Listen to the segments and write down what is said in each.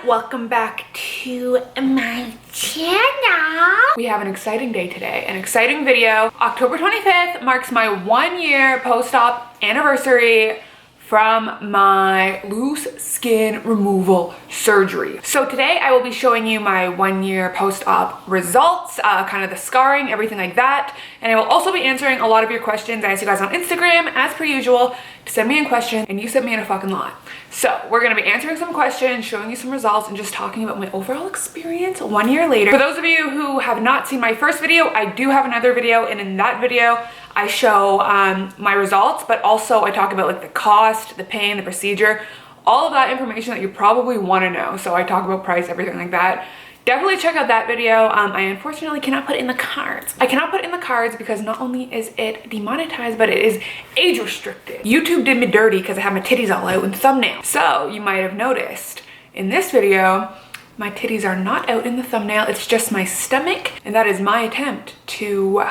welcome back to my channel. We have an exciting day today, an exciting video. October 25th marks my 1 year post-op anniversary from my loose skin removal surgery. So today I will be showing you my 1 year post-op results, kind of the scarring, everything like that. And I will also be answering a lot of your questions. I asked you guys on Instagram, as per usual, to send me in questions, and you sent me in a fucking lot. So we're gonna be answering some questions, showing you some results, and just talking about my overall experience 1 year later. For those of you who have not seen my first video, I do have another video, and in that video, I show my results, but also I talk about like the cost, the pain, the procedure, all of that information that you probably wanna know. So I talk about price, everything like that. Definitely check out that video. I unfortunately cannot put it in the cards. I cannot put it in the cards because not only is it demonetized, but it is age restricted. YouTube did me dirty because I have my titties all out in the thumbnail. So you might have noticed in this video, my titties are not out in the thumbnail. It's just my stomach. And that is my attempt to,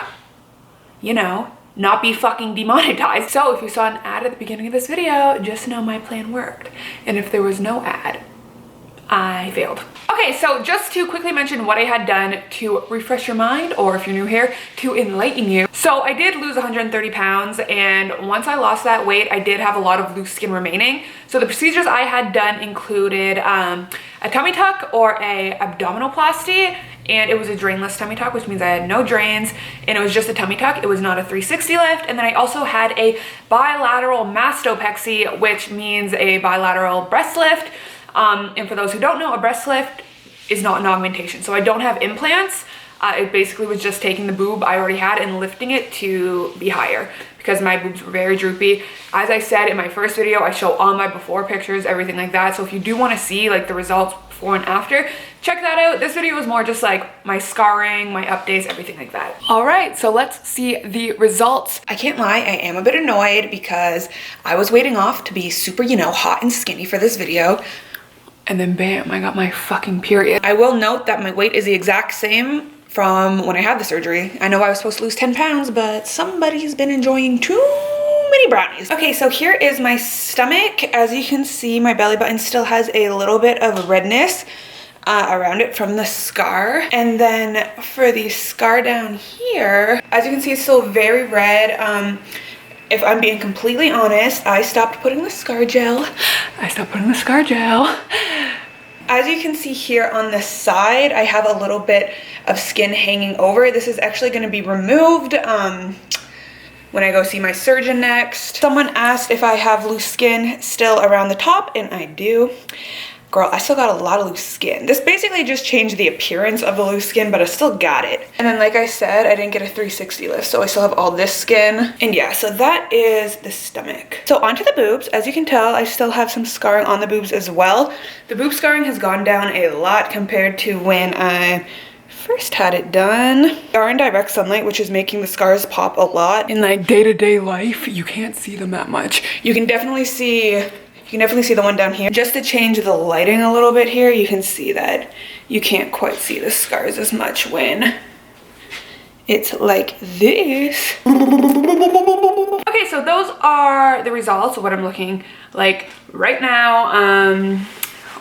you know, not be fucking demonetized. So if you saw an ad at the beginning of this video, just know my plan worked. And if there was no ad, I failed. Okay, so just to quickly mention what I had done to refresh your mind, or if you're new here, to enlighten you. So I did lose 130 pounds, and once I lost that weight, I did have a lot of loose skin remaining. So the procedures I had done included a tummy tuck or a abdominoplasty, and it was a drainless tummy tuck, which means I had no drains, and it was just a tummy tuck. It was not a 360 lift. And then I also had a bilateral mastopexy, which means a bilateral breast lift. And for those who don't know, a breast lift is not an augmentation. So I don't have implants. It basically was just taking the boob I already had and lifting it to be higher because my boobs were very droopy. As I said in my first video, I show all my before pictures, everything like that. So if you do want to see like the results before and after, check that out. This video is more just like my scarring, my updates, everything like that. All right, so let's see the results. I can't lie, I am a bit annoyed because I was waiting off to be super, you know, hot and skinny for this video. And then bam, I got my fucking period. I will note that my weight is the exact same from when I had the surgery. I know I was supposed to lose 10 pounds, but somebody's been enjoying too many brownies. Okay, so here is my stomach. As you can see, my belly button still has a little bit of redness around it from the scar. And then for the scar down here, as you can see, it's still very red. If I'm being completely honest, I stopped putting the scar gel. As you can see here on the side, I have a little bit of skin hanging over. This is actually going to be removed when I go see my surgeon next. Someone asked if I have loose skin still around the top, and I do. Girl, I still got a lot of loose skin. This basically just changed the appearance of the loose skin, but I still got it. And then like I said, I didn't get a 360 lift, so I still have all this skin. And yeah, so that is the stomach. So onto the boobs. As you can tell, I still have some scarring on the boobs as well. The boob scarring has gone down a lot compared to when I first had it done. They are in direct sunlight, which is making the scars pop a lot. In like day-to-day life, you can't see them that much. You can definitely see the one down here. Just to change the lighting a little bit here, you can see that you can't quite see the scars as much when it's like this. Okay, so those are the results of what I'm looking like right now.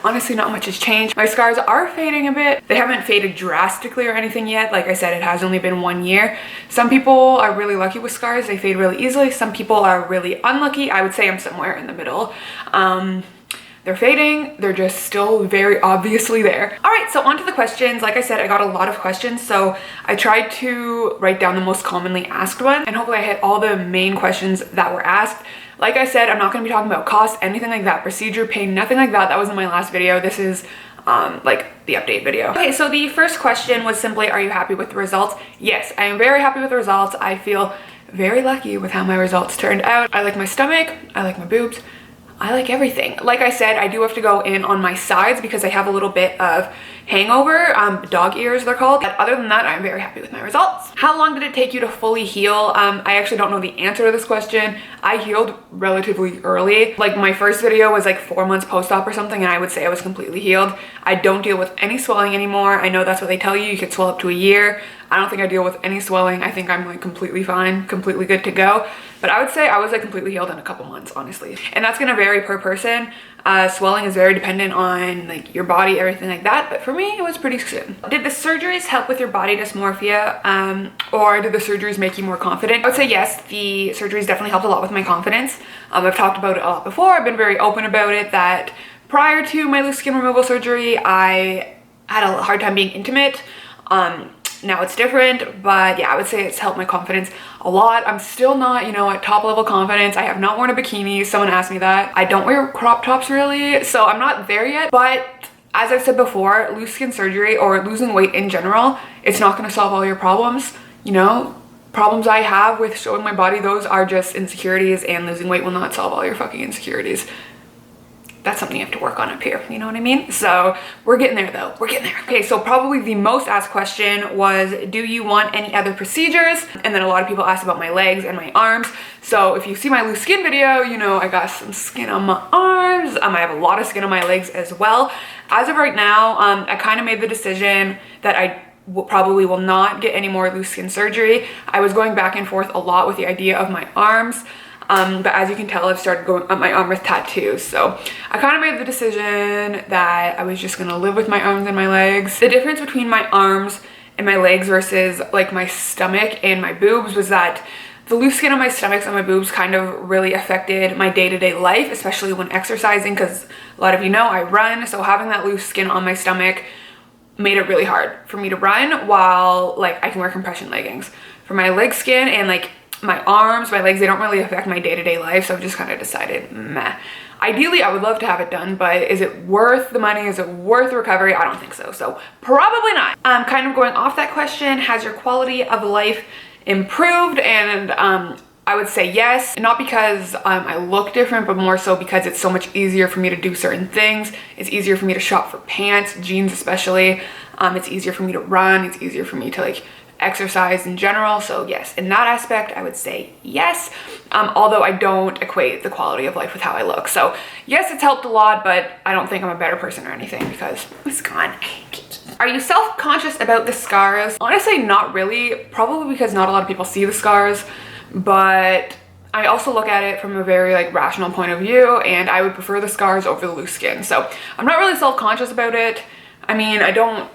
Honestly, not much has changed. My scars are fading a bit. They haven't faded drastically or anything yet. Like I said, it has only been 1 year. Some people are really lucky with scars. They fade really easily. Some people are really unlucky. I would say I'm somewhere in the middle. They're fading. They're just still very obviously there. All right, so on to the questions. Like I said, I got a lot of questions. So I tried to write down the most commonly asked ones, and hopefully I hit all the main questions that were asked. Like I said, I'm not going to be talking about cost, anything like that, procedure, pain, nothing like that. That was in my last video. This is like the update video. Okay, so the first question was simply, are you happy with the results? Yes, I am very happy with the results. I feel very lucky with how my results turned out. I like my stomach. I like my boobs. I like everything. Like I said, I do have to go in on my sides because I have a little bit of hangover, dog ears they're called. But other than that, I'm very happy with my results. How long did it take you to fully heal? I actually don't know the answer to this question. I healed relatively early. Like my first video was like 4 months post-op or something, and I would say I was completely healed. I don't deal with any swelling anymore. I know that's what they tell you. You could swell up to a year. I don't think I deal with any swelling. I think I'm like completely fine, completely good to go. But I would say I was like completely healed in a couple months, honestly. And that's gonna vary per person. Swelling is very dependent on like your body, everything like that. But for me, it was pretty soon. Did the surgeries help with your body dysmorphia, or did the surgeries make you more confident? I would say yes, the surgeries definitely helped a lot with my confidence. I've talked about it a lot before. I've been very open about it that prior to my loose skin removal surgery, I had a hard time being intimate. Now it's different, but yeah, I would say it's helped my confidence a lot. I'm still not, you know, at top level confidence. I have not worn a bikini. Someone asked me that. I don't wear crop tops really, so I'm not there yet. But as I've said before, loose skin surgery or losing weight in general, it's not going to solve all your problems. You know, problems I have with showing my body, those are just insecurities, and losing weight will not solve all your fucking insecurities. That's something you have to work on up here, you know what I mean? So we're getting there though, we're getting there. Okay, so probably the most asked question was, do you want any other procedures? And then a lot of people asked about my legs and my arms. So if you see my loose skin video, you know I got some skin on my arms. I have a lot of skin on my legs as well. As of right now, I kind of made the decision that I probably will not get any more loose skin surgery. I was going back and forth a lot with the idea of my arms. But as you can tell, I've started going up my arm with tattoos. So I kind of made the decision that I was just gonna live with my arms and my legs. The difference between my arms and my legs versus like my stomach and my boobs was that the loose skin on my stomach and my boobs kind of really affected my day-to-day life, especially when exercising, because a lot of you know I run. So having that loose skin on my stomach made it really hard for me to run while like I can wear compression leggings. For my leg skin and like my arms, my legs, they don't really affect my day-to-day life, so I've just kind of decided, meh. Ideally, I would love to have it done, but is it worth the money? Is it worth the recovery? I don't think so, so probably not. Kind of going off that question, has your quality of life improved? And I would say yes, not because I look different, but more so because it's so much easier for me to do certain things. It's easier for me to shop for pants, jeans especially. It's easier for me to run. It's easier for me to like exercise in general. So yes, in that aspect, I would say yes. Although I don't equate the quality of life with how I look. So yes, it's helped a lot, but I don't think I'm a better person or anything because it's gone. Are you self-conscious about the scars? Honestly, not really. Probably because not a lot of people see the scars, but I also look at it from a very like rational point of view, and I would prefer the scars over the loose skin. So I'm not really self-conscious about it. I mean, I don't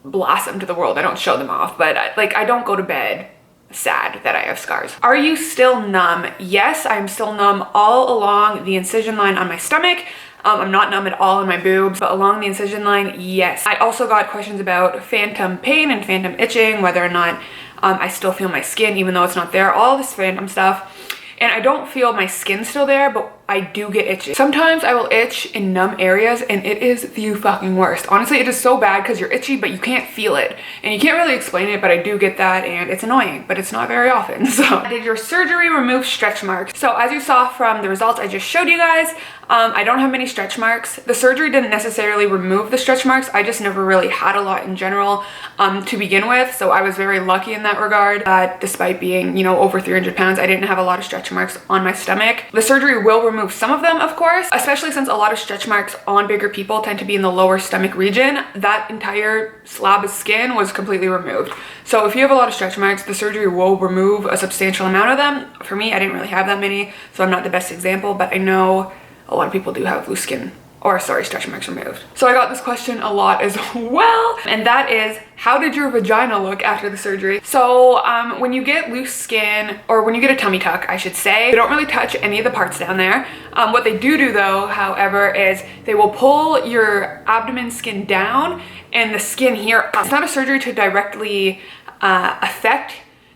blast them to the world. I don't show them off, but I don't go to bed sad that I have scars. Are you still numb? Yes, I'm still numb all along the incision line on my stomach. I'm not numb at all in my boobs, but along the incision line, yes. I also got questions about phantom pain and phantom itching, whether or not I still feel my skin even though it's not there, all this phantom stuff. And I don't feel my skin still there, but I do get itchy. Sometimes I will itch in numb areas and it is the fucking worst. Honestly, it is so bad because you're itchy, but you can't feel it. And you can't really explain it, but I do get that and it's annoying, but it's not very often. So did your surgery remove stretch marks? So as you saw from the results I just showed you guys, I don't have many stretch marks. The surgery didn't necessarily remove the stretch marks. I just never really had a lot in general to begin with. So I was very lucky in that regard. Despite being, you know, over 300 pounds, I didn't have a lot of stretch marks on my stomach. The surgery will remove some of them, of course, especially since a lot of stretch marks on bigger people tend to be in the lower stomach region. That entire slab of skin was completely removed. So if you have a lot of stretch marks, the surgery will remove a substantial amount of them. For me, I didn't really have that many, so I'm not the best example, but I know a lot of people do have loose skin, or sorry, stretch marks removed. So I got this question a lot as well, and that is, how did your vagina look after the surgery? So when you get loose skin, or when you get a tummy tuck, I should say, they don't really touch any of the parts down there. What they do though, however, is they will pull your abdomen skin down and the skin here up. It's not a surgery to directly affect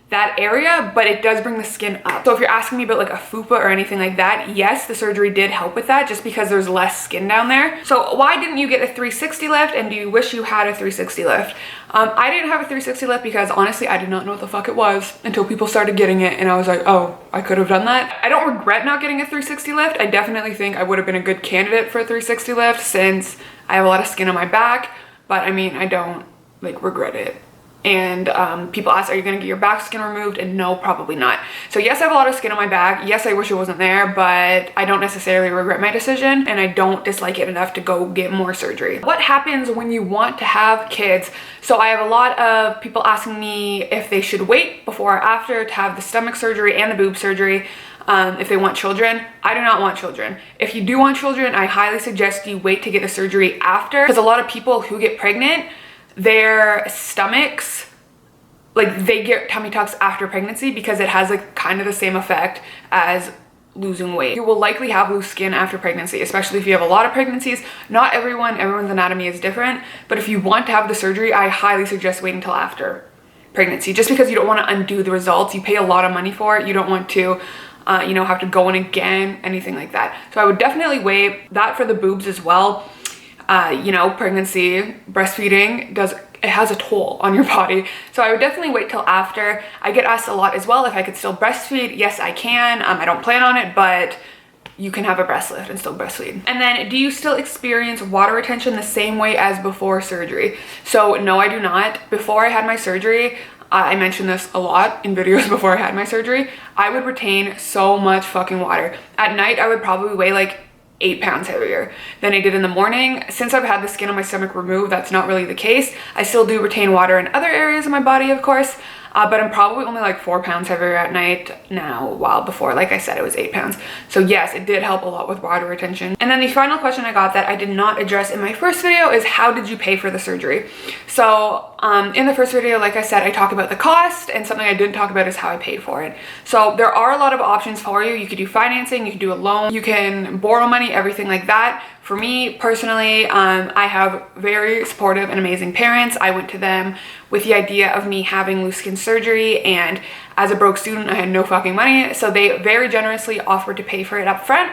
that area, but it does bring the skin up. So if you're asking me about like a fupa or anything like that, yes, the surgery did help with that just because there's less skin down there. So why didn't you get a 360 lift, and do you wish you had a 360 lift? I didn't have a 360 lift because honestly, I did not know what the fuck it was until people started getting it, and I was like, oh, I could have done that. I don't regret not getting a 360 lift. I definitely think I would have been a good candidate for a 360 lift since I have a lot of skin on my back, but I mean, I don't like regret it And people ask, are you gonna get your back skin removed? And no, probably not. So yes, I have a lot of skin on my back. Yes, I wish it wasn't there, but I don't necessarily regret my decision, and I don't dislike it enough to go get more surgery. What happens when you want to have kids? So I have a lot of people asking me if they should wait before or after to have the stomach surgery and the boob surgery. If they want children. I do not want children. If you do want children, I highly suggest you wait to get the surgery after, because a lot of people who get pregnant, their stomachs, like, they get tummy tucks after pregnancy because it has like kind of the same effect as losing weight. You will likely have loose skin after pregnancy, especially if you have a lot of pregnancies. Not everyone's anatomy is different, but if you want to have the surgery, I highly suggest waiting until after pregnancy, just because you don't want to undo the results. You pay a lot of money for it. You don't want to you know, have to go in again, anything like that. So I would definitely wait. That for the boobs as well. You know, pregnancy, breastfeeding it has a toll on your body. So I would definitely wait till after. I get asked a lot as well if I could still breastfeed. Yes, I can. I don't plan on it, but you can have a breast lift and still breastfeed. And then, do you still experience water retention the same way as before surgery? So no, I do not. Before I had my surgery, I mentioned this a lot in videos before I had my surgery, I would retain so much fucking water. At night, I would probably weigh like 8 pounds heavier than I did in the morning. Since I've had the skin on my stomach removed, that's not really the case. I still do retain water in other areas of my body, of course, but I'm probably only like 4 pounds heavier at night now, while before, like I said, it was 8 pounds. So yes, it did help a lot with water retention. And then the final question I got that I did not address in my first video is, how did you pay for the surgery? So in the first video, like I said, I talk about the cost, and something I didn't talk about is how I paid for it. So there are a lot of options for you. You could do financing, you can do a loan, you can borrow money, everything like that. For me personally, I have very supportive and amazing parents. I went to them with the idea of me having loose skin surgery, and as a broke student, I had no fucking money. So they very generously offered to pay for it up front,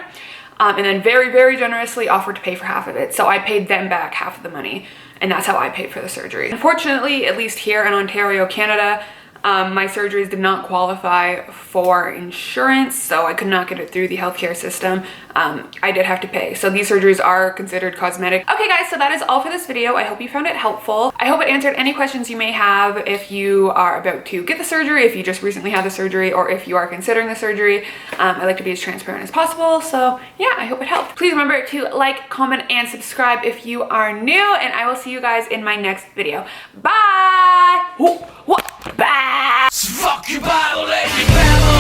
and then very, very generously offered to pay for half of it. So I paid them back half of the money, and that's how I paid for the surgery. Unfortunately, at least here in Ontario, Canada, my surgeries did not qualify for insurance, so I could not get it through the healthcare system. I did have to pay. So these surgeries are considered cosmetic. Okay guys, so that is all for this video. I hope you found it helpful. I hope it answered any questions you may have if you are about to get the surgery, if you just recently had the surgery, or if you are considering the surgery. I like to be as transparent as possible, so yeah, I hope it helped. Please remember to like, comment, and subscribe if you are new, and I will see you guys in my next video. Bye! Bye! Fuck your Bible, lady.